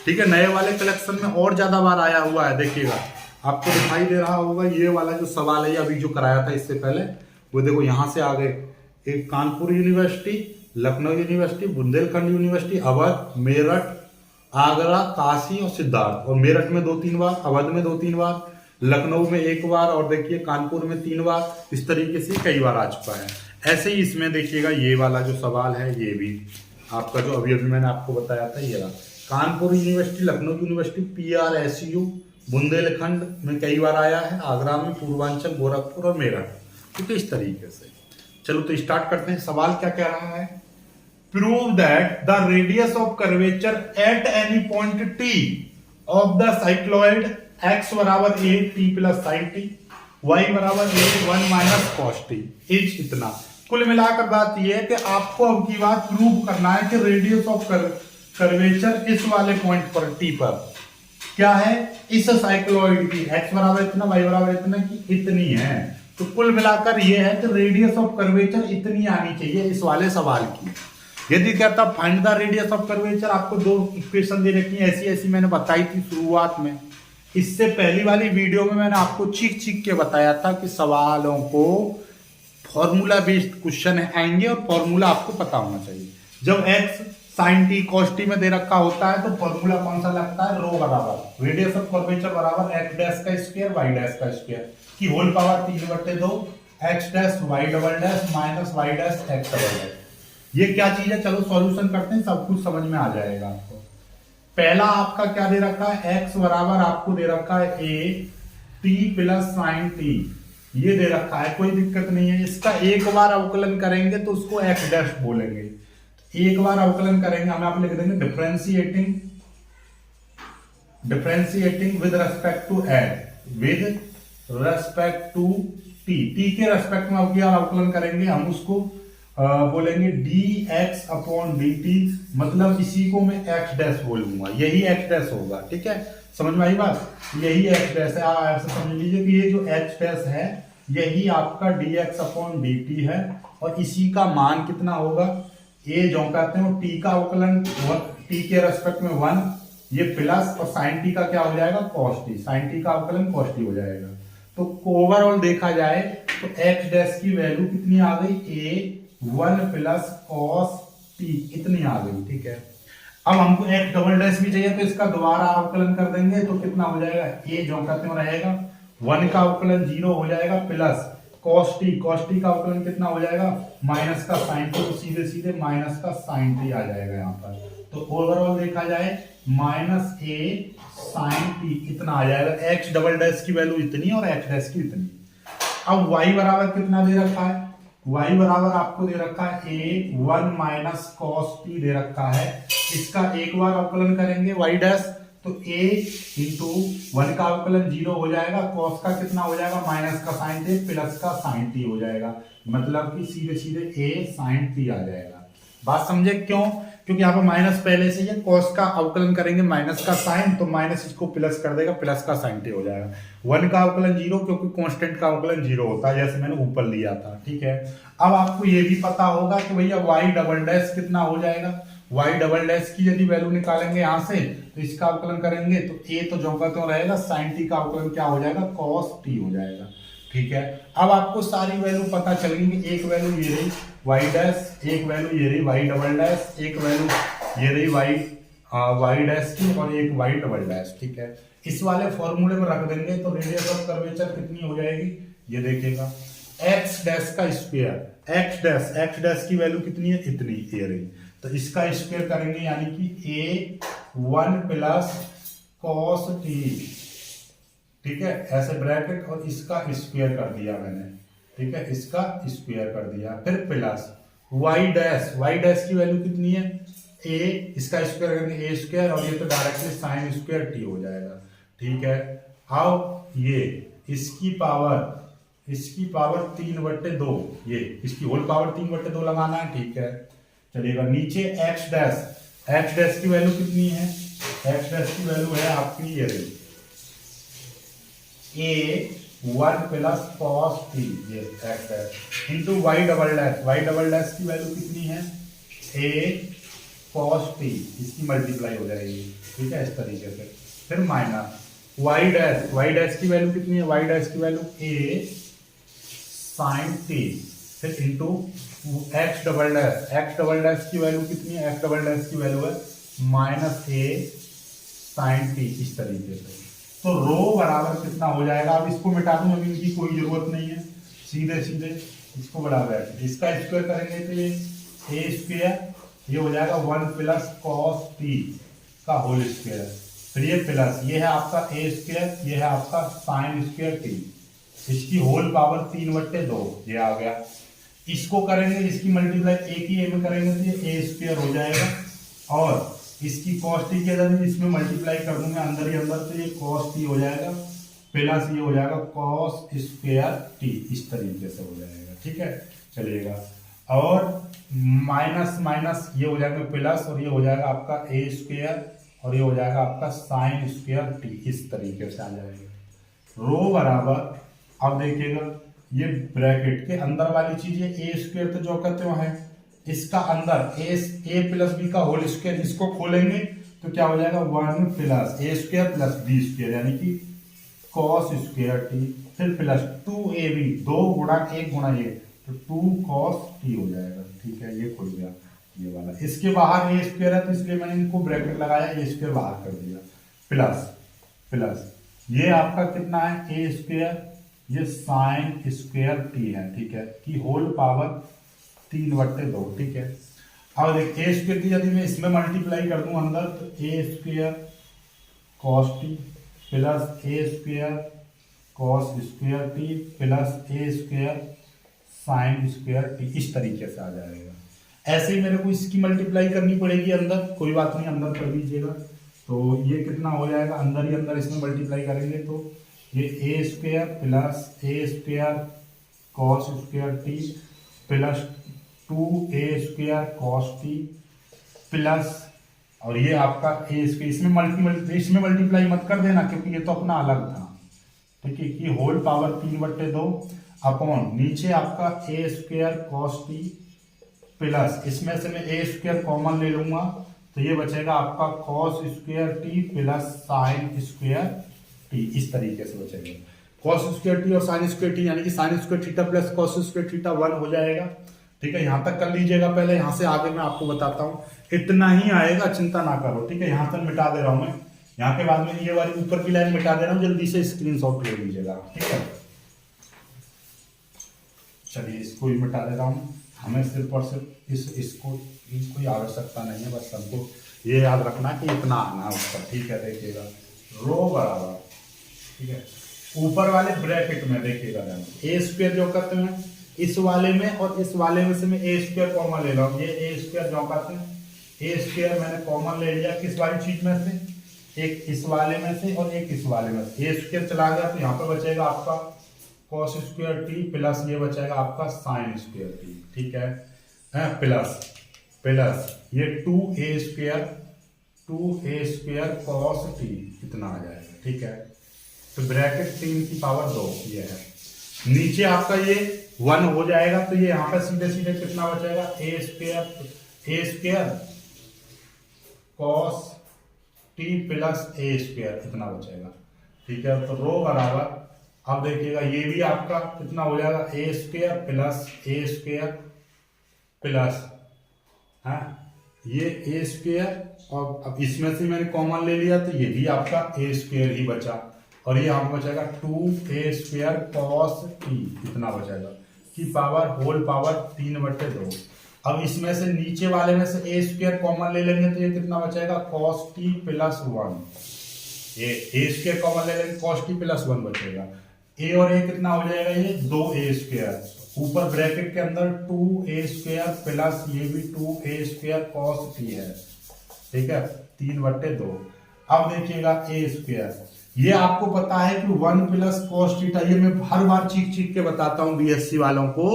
ठीक है, नए वाले कलेक्शन में और ज्यादा बार आया हुआ है। देखिएगा, आपको दिखाई दे रहा होगा, ये वाला जो सवाल है, अभी जो कराया था इससे पहले, वो देखो यहाँ से आ गए, एक Kanpur university, Lucknow university, Bundelkhand university, Awadh, Meerut, Agra, Kashi और सिद्धार्थ। और मेरठ में 2-3 बार, अवध में 2-3 बार, लखनऊ में 1 बार, और देखिए कानपुर में 3 बार। इस तरीके से कई बार आ चुका है। ऐसे ही इसमें देखिएगा, ये वाला जो सवाल है, ये भी आपका जो अभी मैंने आपको बताया था, ये रहा। Kanpur university, Lucknow university, PRSU, Bundelkhand में कई बार आया है, आगरा में, पूर्वांचल, गोरखपुर और मेरठ। ठीक है, इस तरीके से। चलो तो स्टार्ट करते हैं। सवाल क्या कह रहा है, prove that the radius of curvature at any point t of the cycloid x बराबर a t plus sin t, y बराबर a 1 minus cos t is इतना। कुल मिलाकर बात यह है कि आपको अब की बात प्रूव करना है कि रेडियस ऑफ कर्वेचर इस वाले पॉइंट पर t पर क्या है, इस साइक्लॉइड की x बराबर इतना, y बराबर इतना की इतनी है। तो कुल मिलाकर यह है कि रेडियस ऑफ कर्वेचर इतनी आनी चाहिए इस वाले सवाल की। यदि कहता find the radius of curvature, आपको दो इक्वेशन दे रखी है ऐसी ऐसी मैंने बताई थी शुरुआत में। इससे पहली वाली वीडियो में मैंने आपको चीख चीख के बताया था कि सवालों को फॉर्मूला बेस्ड क्वेश्चन आएंगे और फॉर्मूला आपको पता होना चाहिए। जब x sin t cos t में दे रखा होता है तो फॉर्मूला कौन सा लगता है, रो बराबर रेडियस ऑफ कर्वेचर बराबर x डैश का स्क्वायर y डैश का स्क्वायर की whole power 3/2 x dash y double dash minus y dash x double dash. ये क्या चीज है, चलो सॉल्यूशन करते हैं, सब कुछ समझ में आ जाएगा आपको। पहला आपका क्या दे रखा है, x बराबर आपको दे रखा है a t plus sign t, ये दे रखा है, कोई दिक्कत नहीं है। इसका एक बार अवकलन करेंगे तो उसको x डैश बोलेंगे। एक बार अवकलन करेंगे हम आप लिख देंगे differentiating with respect to with respect to T के रेस्पेक्ट में अवकलन करेंगे हम उसको बोलेंगे dx अपॉन dt, मतलब इसी को मैं x डैश बोलूंगा, यही x डैश होगा। ठीक है, समझ में आई बात, यही x डैश है। आप ऐसे समझ लीजिए कि ये जो x डैश है यही आपका dx अपॉन dt है और इसी का मान कितना होगा, ये जो कहते हैं t का अवकलन t के रेस्पेक्ट में 1, ये प्लस और sin t का क्या हो जाएगा cos t, sin t का अवकलन cos t हो जाएगा। तो ओवरऑल देखा जाए तो x डैश की वैल्यू कितनी आ गई, a 1 प्लस cos t इतनी आ गई। ठीक है, अब हमको x डबल डैश भी चाहिए तो इसका दोबारा अवकलन कर देंगे तो कितना हो जाएगा, a जो कहते हैं रहेगा 1 का अवकलन 0 हो जाएगा प्लस cos t का अवकलन कितना हो जाएगा माइनस का sin t, तो सीधे सीधे माइनस का sin t आ जाएगा यहाँ पर। तो ओवरऑल देखा जाए माइनस a sin t इतना आ जाएगा, x डबल डैश की वैल्यू इतनी और x डैश की इतनी। अब y बराबर कितना दे रखा है, y बराबर आपको दे रखा है a 1 माइनस cos t दे रखा है। इसका एक बार अवकलन करेंगे y डैश तो a इंटू 1 का अवकलन 0 हो जाएगा, cos का कितना हो जाएगा माइनस का sin t प्लस का sin t हो जाएगा, मतलब कि सीधे सीधे a sin t आ जाएगा। बात समझे क्यों, क्योंकि यहाँ पर माइनस पहले से ही है, cos का अवकलन करेंगे माइनस का sin, तो माइनस इसको प्लस कर देगा, प्लस का sin t हो जाएगा। 1 का अवकलन 0 क्योंकि कांस्टेंट का अवकलन 0 होता है जैसे मैंने ऊपर लिया था। ठीक है, अब आपको ये भी पता होगा कि भैया y डबल डैश कितना हो जाएगा, y डबल डैश की यदि वैल्यू निकालेंगे यहाँ से तो इसका अवकलन करेंगे तो a तो जो का तो रहेगा, sin t का अवकलन क्या हो जाएगा cos t हो जाएगा। ठीक है, अब आपको सारी वैल्यू पता चल गई कि एक वैल्यू ये रही y डैश, एक वैल्यू ये रही y डबल डैश, एक वैल्यू ये रही y डैश की और एक y डबल डैश। ठीक है, इस वाले फॉर्मूले में रख देंगे तो रेडियस ऑफ कर्वेचर कितनी हो जाएगी, ये देखिएगा x डैश का स्क्वायर, x डैश की वैल्यू कितनी है इतनी, ये रही, तो इसका स्क्वायर करेंगे यानी कि a 1 प्लस cos t। ठीक है, ऐसे ब्रैकेट और इसका स्क्वायर कर दिया मैंने। ठीक है, इसका स्क्वायर कर दिया, फिर प्लस y डैश की वैल्यू कितनी है a, इसका स्क्वायर करेंगे a स्क्वायर और ये तो डायरेक्टली साइन स्क्वायर t हो जाएगा। ठीक है, अब ये इसकी पावर 3/2, ये इसकी होल पावर 3/2 लगाना है। ठीक है, चलिएगा नीचे x डैश की वैल्यू कितनी है, x डैश की वैल्यू है आपकी ये रही a 1 प्लस cos t, ये x dash into y double dash की वैल्यू कितनी है a cos t, इसकी मल्टीप्लाई हो जाएगी। ठीक है, इस तरीके से, फिर माइनस y डैश की वैल्यू कितनी है, y डैश की वैल्यू a sin t, फिर इंटू x डबल डैश की वैल्यू कितनी है, x डबल डैश की वैल्यू है माइनस a sin t, इस तरीके से। तो रो बराबर कितना हो जाएगा, अब इसको मिटा दूं, अभी इनकी कोई जरूरत नहीं है, सीधे सीधे इसको बराबर इसका स्क्वायर करेंगे तो ये a स्क्वायर, ये हो जाएगा 1 प्लस cos t का होल स्क्वायर, फिर ये प्लस, ये है आपका a स्क्वायर, ये है आपका sin स्क्वायर t, इसकी होल पावर 3/2, ये आ गया। इसको करेंगे, इसकी मल्टीप्लाई एक ही a में करेंगे तो ये a स्क्वायर हो जाएगा और इसकी cos t के अंदर इसमें मल्टीप्लाई कर दूंगा अंदर ही अंदर, तो ये cos t हो जाएगा प्लस ये हो जाएगा cos स्क्वायर t, इस तरीके से हो जाएगा। ठीक है, चलिएगा, और माइनस माइनस ये हो जाएगा प्लस और ये हो जाएगा आपका a स्क्वायर और ये हो जाएगा आपका sin स्क्वायर t, इस तरीके से आ जाएगा। रो बराबर, अब देखिएगा ये ब्रैकेट के अंदर वाली चीज है a स्क्वायर तो जो कहते हैं इसका अंदर ए प्लस बी का होल स्क्वायर, इसको खोलेंगे तो क्या हो जाएगा 1 plus a square plus B square यानी कि कॉस स्क्वायर टी, फिर प्लस 2ab 2 गुणा 1 गुणा ये तो 2 कॉस टी हो जाएगा। ठीक है, ये खुल गया ये वाला। इसके बाहर ए स्क्वायर है तो इसलिए मैंने इनको ब्रैकेट लगाया, ये स्क्वायर बाहर कर दिया, प्लस प्लस ये आपका कितना है ए स्क्वायर, ये साइन स्क्वायर टी है। ठीक है, कि होल पावर 3/2। ठीक है, अब देख ए स्क्वायर की यदि मैं इसमें मल्टीप्लाई कर दूं अंदर तो a square cos t plus a square cos square t plus a square sine square t, इस तरीके से आ जाएगा। ऐसे ही मेरे को इसकी मल्टीप्लाई करनी पड़ेगी अंदर, कोई बात नहीं अंदर कर दीजिएगा। तो ये कितना हो जाएगा अंदर ही अंदर इसमें मल्टीप्लाई करेंगे तो ये a square plus a square cos square t plus 2a square cos t plus, और ये आपका ए स्क्वायर, इसमें मल्टीप्लाई मत कर देना क्योंकि ये तो अपना अलग था। ठीक है, कि होल पावर 3/2 अपॉन नीचे आपका ए स्क्वायर कॉस टी प्लस, इसमें से मैं ए स्क्वायर कॉमन ले लूंगा तो ये बचेगा आपका cos square t plus sign square t, इस तरीके से बचेगा। कॉस स्क्वायर टी और साइन स्क्वायर टी यानी कि sine square theta plus cos square theta 1 हो जाएगा। ठीक है, यहां तक कर लीजिएगा पहले, यहां से आगे मैं आपको बताता हूं। इतना ही आएगा, चिंता ना करो। ठीक है, यहां तक मिटा दे रहा हूं मैं, यहाँ के बाद में ये वाली ऊपर की लाइन मिटा दे रहा हूं, जल्दी से स्क्रीनशॉट ले लीजिएगा। ठीक है, चलिए इसको ही मिटा दे रहा हूं। हमें सिर्फ और सिर्फ इसको कोई आवश्यकता नहीं है, बस हमको ये याद रखना कि इतना आना ऊपर। ठीक है, देखिएगा रो बराबर, ठीक है, ऊपर वाले ब्रैकेट में देखिएगा ए स्क्वायर जो करते हैं इस वाले में और इस वाले में से मैं ए स्क्वायर कॉमन ले रहा हूँ। ये ए स्क्वायर जो करते हैं ए स्क्वायर मैंने कॉमन ले लिया किस वाली चीज में से, एक इस वाले में से और एक इस वाले में से। ए स्क्वायर चला गया तो यहाँ पे बचेगा आपका कॉस स्क्वायर टी प्लस ये बचेगा आपका साइन स्क्वायर टी। ठीक है, प्लस प्लस ये 2a स्क्वायर कॉस टी कितना आ जाएगा। ठीक है, तो ब्रैकेट 3 की पावर 2 ये है। नीचे आपका ये 1 हो जाएगा तो ये यहाँ पे सीधे सीधे कितना बचेगा ए square cos t plus a square इतना बचेगा। ठीक है, तो रो बराबर, अब देखिएगा ये भी आपका कितना हो जाएगा ए स्क्वायर प्लस ये ए स्क्वायर, और अब इसमें से मैंने कॉमन ले लिया तो ये भी आपका ए स्क्वायर ही बचा, और ये आपको बचेगा 2a स्क्वायर कॉस टी इतना बचेगा की पावर होल पावर 3/2। अब इसमें से नीचे वाले में से ए स्क्वायर कॉमन ले लेंगे तो ये कितना बचेगा कॉस टी प्लस 1। ये ए स्क्वायर कॉमन ले लेंगे कॉस टी प्लस 1 बचेगा। ए और ए कितना हो जाएगा ये 2a स्क्वायर, ऊपर ब्रैकेट के अंदर 2a स्क्वायर प्लस ये भी 2a स्क्वायर कॉस टी है। ठीक है, 3/2। अब देखिएगा ए स्क्वायर, ये आपको पता है कि 1 प्लस कॉस थीटा, ये मैं हर बार चीख के बताता हूं बीएससी वालों को।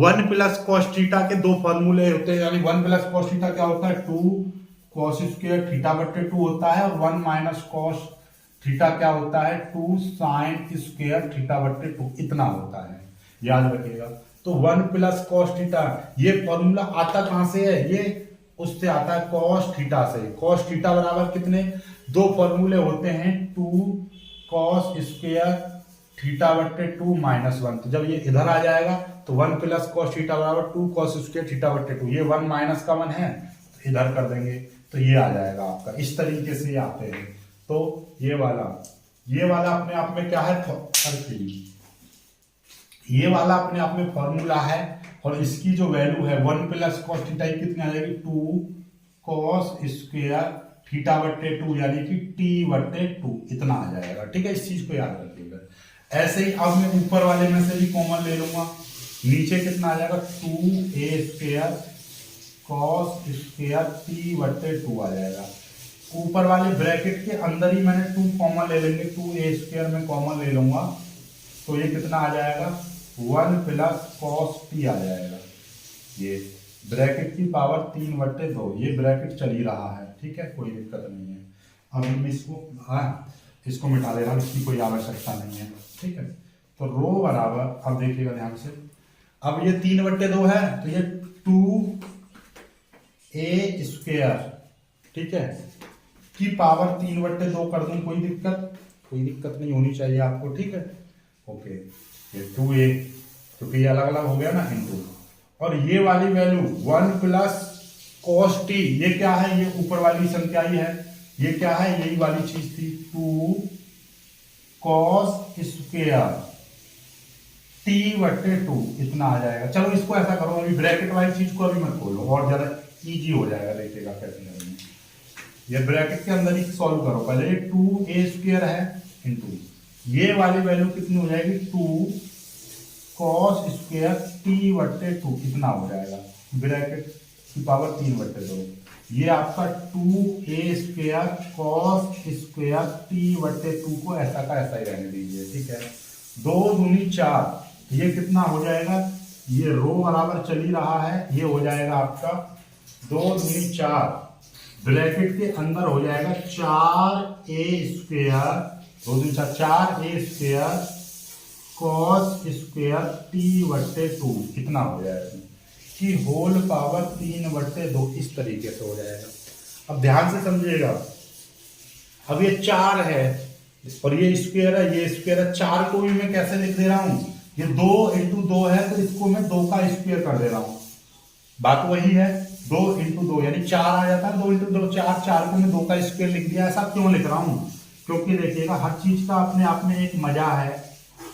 1 प्लस कॉस थीटा के 2 फॉर्मूले होते हैं, यानी 1 प्लस कॉस थीटा क्या होता है 2 कॉस स्क्वायर थीटा/2 होता है, और 1 माइनस कॉस थीटा क्या होता है 2 साइन स्क्वायर थीटा/2 इतना होता है, याद रखिएगा। तो 1 प्लस कॉस थीटा, ये फॉर्मूला आता कहां से है, ये उससे आता है कॉस थीटा से। कॉस थीटा बराबर कितने 2 फॉर्मूले होते हैं 2 कॉस स्क्वायर थीटा/2 माइनस 1। तो जब ये इधर आ जाएगा तो 1 प्लस कॉस थीटा बराबर 2 कॉस स्क्वायर थीटा/2, ये 1 माइनस का 1 है तो इधर कर देंगे तो ये आ जाएगा आपका। इस तरीके से ये आते हैं। तो ये वाला अपने आप में क्या है, ये वाला अपने आप में फॉर्मूला है, और इसकी जो वैल्यू है 1 प्लस कॉस थीटा कितनी आ जाएगी 2 कॉस स्क्वायर थीटा/2 यानी कि t/2 इतना आ जाएगा। ठीक है, इस चीज को याद रखिएगा। ऐसे ही अब मैं ऊपर वाले में से भी कॉमन ले लूंगा, नीचे कितना आ जाएगा 2a square cos square t/2 आ जाएगा। ऊपर वाले ब्रैकेट के अंदर ही मैंने 2 कॉमन ले लेंगे, 2a स्क्वायर में कॉमन ले लूंगा तो ये कितना आ जाएगा 1 प्लस कॉस टी आ जाएगा। ये ब्रैकेट की पावर 3/2, ये ब्रैकेट चल ही रहा है। ठीक है, कोई दिक्कत नहीं है। अब मैं इसको मिटा दे रहा हूँ, इसकी कोई आवश्यकता नहीं है। ठीक है, तो रो बराबर, अब देखिएगा ध्यान से, अब ये 3/2 है तो ये 2 ए स्क्वायर, ठीक है, की पावर 3/2 कर दूं, कोई दिक्कत नहीं होनी चाहिए आपको, ठीक है। ओके, ये 2a, क्योंकि ये अलग अलग हो गया ना इनटू, और ये वाली वैल्यू 1 प्लस cos t, ये क्या है, ये ऊपर वाली संख्या ही है, ये क्या है, यही वाली चीज थी, 2 cos स्क्वायर t/2, इतना आ जाएगा। चलो इसको ऐसा करो, अभी ब्रैकेट वाली चीज को अभी मत खोलो, और ज्यादा इजी हो जाएगा, देखिएगा कैसे करेंगे। ये ब्रैकेट के अंदर ही सॉल्व करो, पहले 2a² है इंटू ये वाली वैल्यू कितनी हो जाएगी, 2 cos स्क्वायर t/2, कितना हो जाएगा, ब्रैकेट की पावर 3/2, ये आपका 2a² cos स्क्वायर t/2 को ऐसा का ऐसा ही रहने दीजिए, ठीक है। 2 दूनी 4, ये कितना हो जाएगा, ये रो बराबर चल ही रहा है, ये हो जाएगा आपका 2 दूनी 4, ब्रैकेट के अंदर हो जाएगा 4a², 2 दूनी 4a² cos स्क्वायर t/2, कितना हो जाएगा कि होल पावर 3/2, इस तरीके से हो जाएगा। अब ध्यान से समझिएगा, अब ये 4 है और ये स्क्वायर है, ये स्क्वायर है, 4 को भी मैं कैसे लिख दे रहा हूं, ये 2 × 2 है, तो इसको मैं 2 का स्क्वायर कर दे रहा हूं, बात वही है, 2 × 2 यानी 4 आ जाता है, 2 × 2 4, 4 को मैं 2 का स्क्वायर लिख दिया। ऐसा क्यों लिख रहा हूं, क्योंकि देखिएगा हर चीज का अपने आप में एक मजा है,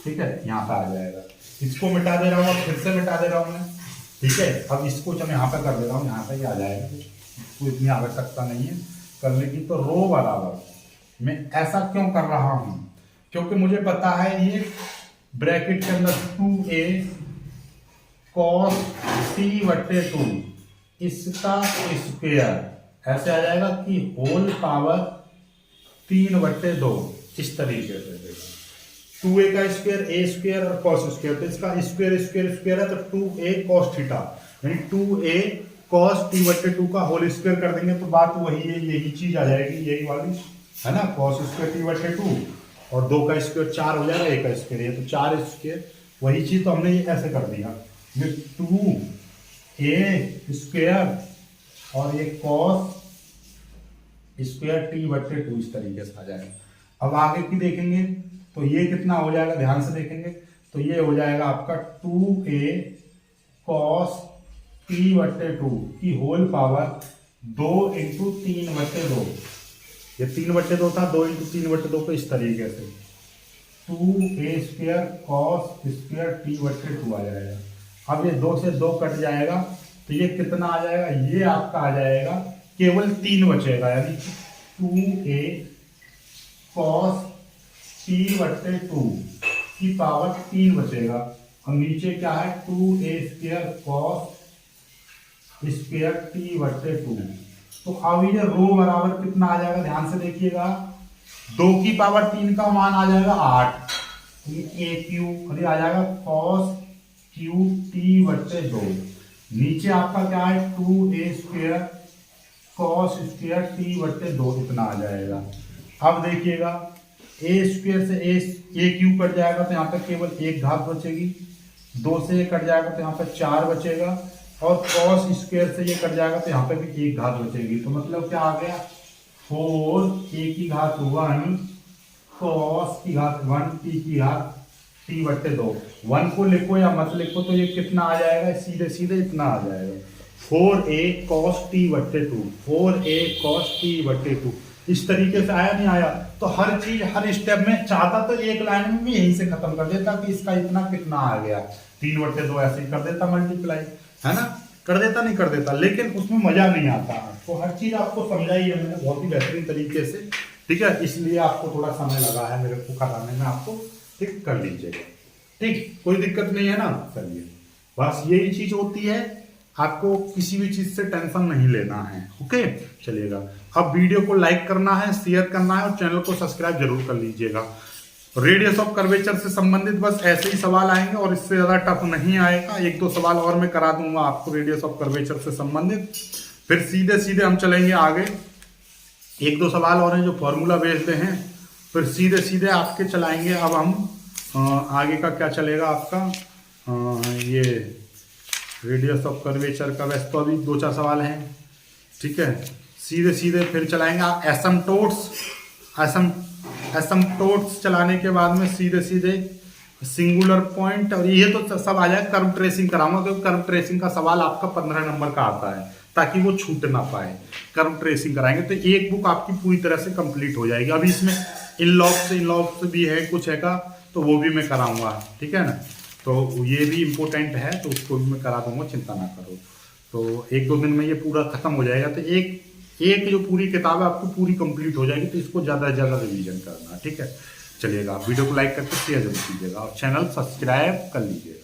ठीक है। यहाँ पे आ जाएगा, इसको मिटा दे रहा हूँ, फिर से मिटा दे रहा हूँ मैं, ठीक है। अब इसको जब यहाँ पे कर दे रहा हूँ, यहाँ पे ही आ जाएगा, तो इतनी आवश्यकता नहीं है करने की। तो रो बराबर मैं ऐसा क्यों कर रहा हूं, क्योंकि मुझे पता है ये ब्रैकेट के अंदर 2a cos t/2 इसका स्क्वायर ऐसे आ जाएगा कि होल पावर 3/2, इस तरीके से देखो, 2a का स्क्वायर a² और cos स्क्वायर, तो इसका स्क्वायर है, तो 2a cos थीटा, यानी 2a cos t/2 का होल स्क्वायर कर देंगे, तो बात वही है, यही चीज आ जाएगी, यही वाली है ना, cos स्क्वायर t/2, और 2 का स्क्वायर 4 हो जाएगा, 1 का स्क्वायर, ये तो 4 स्क्वायर, वही चीज तो हमने ये ऐसे कर दिया, ये 2a² और ये cos स्क्वायर t/2, इस तरीके से आ जाएगा। अब आगे की देखेंगे तो ये कितना हो जाएगा, ध्यान से देखेंगे तो ये हो जाएगा आपका 2a cos t/2 की होल पावर 2 × 3/2, ये 3/2 था, 2 × 3/2 को इस तरीके से 2a² cos स्क्वायर t/2 आ जाएगा। अब ये 2 से 2 कट जाएगा, तो ये कितना आ जाएगा, ये आपका आ जाएगा, केवल 3 बचेगा, यानी 2a cos t/2 की पावर 3 बचेगा, और नीचे क्या है, 2a² cos स्क्वायर t/2। तो अब ये रो बराबर कितना आ जाएगा, ध्यान से देखिएगा, 2 की पावर 3 का मान आ जाएगा 8, ये AQ आ जाएगा cos Q t/2, नीचे आपका क्या है, 2a² cos स्क्वायर t/2, इतना आ जाएगा। अब देखिएगा a² से AQ कट जाएगा, तो यहाँ पे केवल 1 घात बचेगी, 2 से ये कट जाएगा, तो यहाँ पे 4 बचेगा, और cos स्क्वायर से ये कट जाएगा, तो यहाँ पे भी 1 घात बचेगी, तो मतलब क्या आ गया, 4a की घात 1 cos की घात 1 t की घात t/2। 1 को लिखो या मत लिखो, तो ये कितना आ जाएगा, सीधे सीधे इतना आ जाएगा, 4a cos t/2, 4a cos t/2। इस तरीके से आया, नहीं आया, तो हर चीज हर स्टेप में चाहता तो एक लाइन में भी यहीं से खत्म कर देता कि इसका इतना कितना आ गया, 3/2 ऐसे ही कर देता, मल्टीप्लाई, है ना, कर देता, नहीं कर देता, लेकिन उसमें मजा नहीं आता। तो हर चीज आपको समझाई है मैंने बहुत ही बेहतरीन तरीके से, ठीक है, इसलिए आपको थोड़ा समय लगा है मेरे को कराने में, आपको ठीक कर लीजिएगा, ठीक, कोई दिक्कत नहीं है ना। चलिए, बस यही चीज होती है, आपको किसी भी चीज से टेंशन नहीं लेना है, ओके। चलिएगा, अब वीडियो को लाइक करना है, शेयर करना है, और चैनल को सब्सक्राइब जरूर कर लीजिएगा। रेडियस ऑफ कर्वेचर से संबंधित बस ऐसे ही सवाल आएंगे, और इससे ज्यादा टफ नहीं आएगा। 1-2 सवाल और मैं करा दूंगा आपको रेडियस ऑफ कर्वेचर से संबंधित, फिर सीधे सीधे हम चलेंगे आगे। 1-2 सवाल और हैं जो फॉर्मूला बेस्ड हैं, फिर सीधे सीधे आपके चलाएंगे। अब हम आगे का क्या चलेगा आपका, ये रेडियस ऑफ कर्वेचर का, वैसे तो अभी 2-4 सवाल हैं, ठीक है, सीधे सीधे फिर चलाएंगे आप एसमटोट्स चलाने के बाद में सीधे सीधे सिंगुलर पॉइंट, और ये तो सब आ जाए। कर्व ट्रेसिंग कराऊंगा क्योंकि कर्व ट्रेसिंग का सवाल आपका 15 नंबर का आता है, ताकि वो छूट ना पाए। कर्व ट्रेसिंग कराएंगे तो एक बुक आपकी पूरी तरह से कंप्लीट हो जाएगी। अभी इसमें इनलॉक्स भी है कुछ है का, तो वो भी मैं कराऊंगा, ठीक है ना। तो ये भी इम्पोर्टेंट है, तो उसको भी मैं करा दूंगा, चिंता ना करो। तो 1-2 दिन में ये पूरा खत्म हो जाएगा। तो एक जो पूरी किताब है आपको पूरी कंप्लीट हो जाएगी, तो इसको ज़्यादा से ज़्यादा रिवीजन करना, ठीक है। चलिएगा, आप वीडियो को लाइक करके शेयर जरूर कीजिएगा और चैनल सब्सक्राइब कर लीजिएगा।